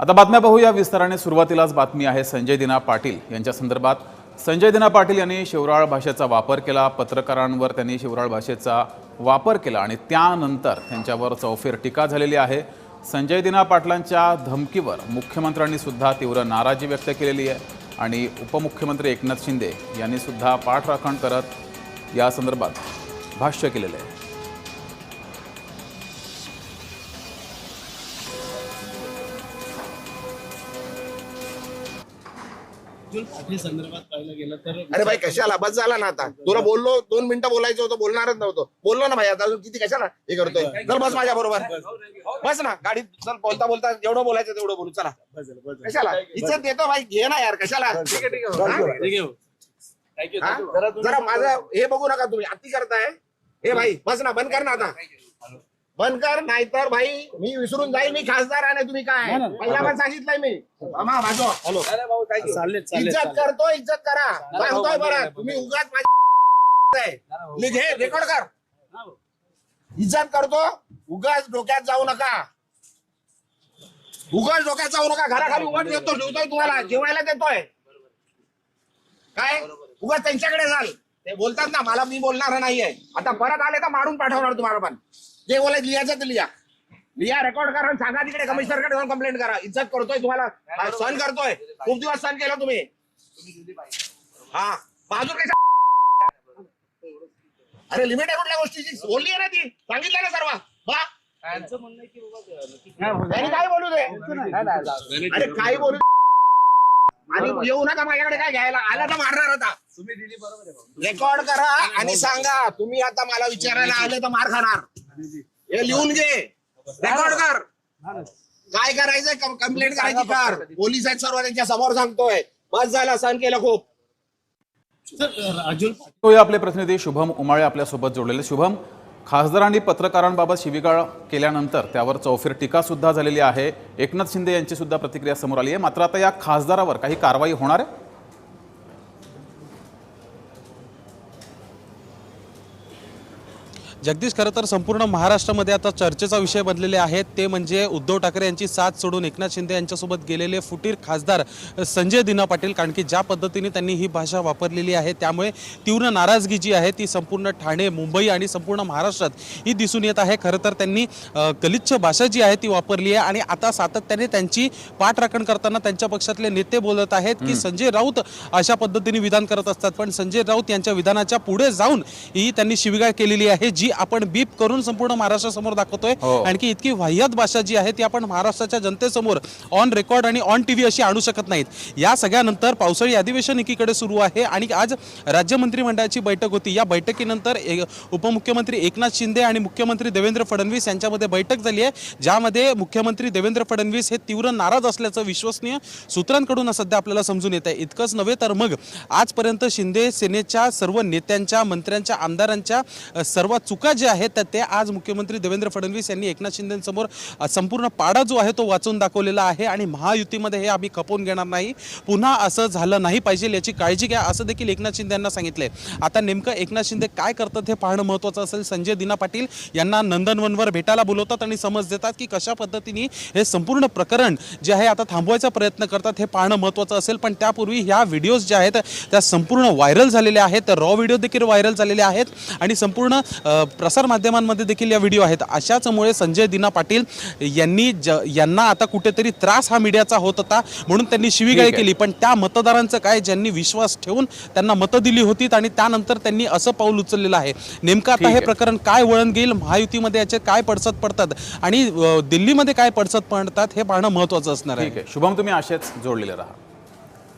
आता बातम्या पाहूया विस्ताराने। सुरुवातीलाच बातमी आहे संजय दिना पाटील यांच्या संदर्भात। संजय दिना पाटील यांनी शिवराळ भाषेचा वापर केला, पत्रकारांवर त्यांनी शिवराळ भाषेचा वापर केला आणि त्यानंतर त्यांच्यावर चौफेर टीका झालेली आहे। संजय दिना पाटलांच्या धमकीवर मुख्यमंत्र्यांनी सुद्धा तीव्र नाराजी व्यक्त केलेली आहे आणि उपमुख्यमंत्री एकनाथ शिंदे यांनी सुद्धा पाठराखण करत या संदर्भात भाष्य केलेले आहे। संदर्भात पाहिलं गेलं तर अरे भाई कशाला बस झाला ना आता। तुला बोललो 2 मिनिटं बोलायचं होतं, बोलणारच नव्हतं। बोललो ना भाई, आता अजून किती कशाला हे करतोय। चल बस माझ्या बरोबर, बस ना गाडीत। चल बोलता बोलता जेवढं बोलायचं तेवढं बोलू। चला कशाला इज्जत देतो भाई, घे ना यार, कशाला। जरा माझं हे बघू नका तुम्ही, अति करताय। हे भाई बस ना, बंद कर ना आता, बंद कर, नाहीतर भाई मी विसरून जाईल मी खासदार आहे। तुम्ही काय पहिला पण सांगितलंय मी। मामा भाजो हॅलो, इज्जत करतो, इज्जत करा सांगतोय बरं। तुम्ही उगाच लिखे रेकॉर्ड कर, इज्जत करतो, उगाच डोक्यात जाऊ नका, उगाच डोक्यात जाऊ नका। घराखाली उगाच देतो, ठेवतोय तुम्हाला, जेवायला देतोय काय, उगाच त्यांच्याकडे जाल। ते बोलतात ना मला, मी बोलणार नाहीये। आता परत आले तर मारून पाठवणार तुम्हाला। पण जे बोलायचं लिहायचं ते लिहा, लिहा, रेकॉर्ड करा, सांगा तिकडे कमिशनरकडे जाऊन कंप्लेंट करा। इज्जत करतोय तुम्हाला, सहन करतोय, खूप दिवस सहन केलं तुम्ही। हा बाजूर कशा, अरे लिमिट आहे कुठल्या गोष्टीची, बोलली आहे ना ती, सांगितलं ना सर्व। त्यांनी काय बोलू दे, अरे काय बोलू, आणि येऊ नका माझ्याकडे काय घ्यायला, आला तर मारणार होता। रेकॉर्ड करा आणि सांगा तुम्ही आता मला विचारायला आले तर मार खाणार। हे लिहून घे, रेकॉर्ड कर, काय करायचंय कंप्लेंट करायची कर। पोलीस आहेत सर्व, त्यांच्या समोर सांगतोय, बस झाला, सहन केलं खूप। तो आपले प्रतिनिधी शुभम उमाळे आपल्या सोबत जोडलेले। शुभम, खासदारांनी पत्रकारांबाबत शिवीगाळ केल्यानंतर त्यावर चौफेर टीका सुद्धा झालेली आहे। एकनाथ शिंदे यांची सुद्धा प्रतिक्रिया समोर आली आहे। मात्र आता या खासदारावर काही कारवाई होणार आहे? जगदीश, खरं तर संपूर्ण महाराष्ट्रामध्ये आता चर्चेचा विषय बनलेले आहेत ते म्हणजे उद्धव ठाकरे यांची साथ सोडून एकनाथ शिंदे यांच्यासोबत गेलेले फुटीर खासदार संजय दिना पाटील। कारण की ज्या पद्धतीने त्यांनी ही भाषा वापरलेली आहे त्यामुळे तीव्र नाराजगी जी आहे ती संपूर्ण ठाणे, मुंबई आणि संपूर्ण महाराष्ट्रात ही दिसून येत आहे। खरं तर त्यांनी गलिच्छ भाषा जी आहे ती वापरली आहे आणि आता सातत्याने त्यांची पाठराखण करताना त्यांच्या पक्षातले नेते बोलत आहेत की संजय राऊत अशा पद्धतीने विधान करत असतात, पण संजय राऊत यांच्या विधानाच्या पुढे जाऊन ही त्यांनी शिवीगाळ केलेली आहे जी आपण बीप करून संपूर्ण महाराष्ट्रासमोर दाखवतोय। आणखी इतकी वाह्यात भाषा जी आहे ती आपण महाराष्ट्राच्या जनतेसमोर ऑन रेकॉर्ड आणि ऑन टीव्ही अशी आणू शकत नाहीत। या सगळ्यानंतर पावसाळी अधिवेशन एकीकडे सुरू आहे आणि आज राज्य मंत्रिमंडळाची बैठक होती। या बैठकीनंतर उपमुख्यमंत्री एकनाथ शिंदे आणि मुख्यमंत्री देवेंद्र फडणवीस यांच्यामध्ये बैठक झाली आहे, ज्यामध्ये मुख्यमंत्री देवेंद्र फडणवीस हे तीव्र नाराज असल्याचं विश्वसनीय सूत्रांकडून सध्या आपल्याला समजून येत आहे। इतकंच नव्हे तर मग आजपर्यंत शिंदे सेनेच्या सर्व नेत्यांच्या, मंत्र्यांच्या, आमदारांच्या सर्व चुका जे आहेत ते आज मुख्यमंत्री देवेंद्र फडणवीस यांनी एकनाथ शिंदेंसमोर संपूर्ण पाडा जो आहे तो वाचून दाखवलेला आहे आणि महायुतीमध्ये हे आम्ही खपवून घेणार नाही, पुन्हा असं झालं नाही पाहिजे याची काळजी घ्या असं देखील एकनाथ शिंदे यांना सांगितलंय। आता नेमकं एकनाथ शिंदे काय करतात हे पाहणं महत्त्वाचं असेल। संजय दिना पाटील यांना नंदनवनवर भेटायला बोलवतात आणि समज देतात की कशा पद्धतीने हे संपूर्ण प्रकरण जे आहे आता थांबवायचा प्रयत्न करतात हे पाहणं महत्त्वाचं असेल। पण त्यापूर्वी ह्या व्हिडिओज ज्या आहेत त्या संपूर्ण व्हायरल झालेल्या आहेत, रॉ व्हिडिओ देखील व्हायरल झालेले आहेत आणि संपूर्ण प्रसार माध्यमांमध्ये देखील या व्हिडिओ आहेत। अशाचमुळे संजय दिना पाटील यांना आता कुठेतरी त्रास हा मीडियाचा होत होता म्हणून त्यांनी शिवीगाळ केली। पण त्या मतदारांचं काय, ज्यांनी विश्वास ठेवून त्यांना मतं दिली होती आणि त्यानंतर त्यांनी असं पाऊल उचललेलं आहे। नेमकं आता हे प्रकरण काय वळण घेईल, महायुतीमध्ये याचे काय पडसाद पडतात आणि दिल्लीमध्ये काय पडसाद पडतात हे पाहणं महत्त्वाचं असणार आहे। शुभम, तुम्ही असेच जोडलेले राहा।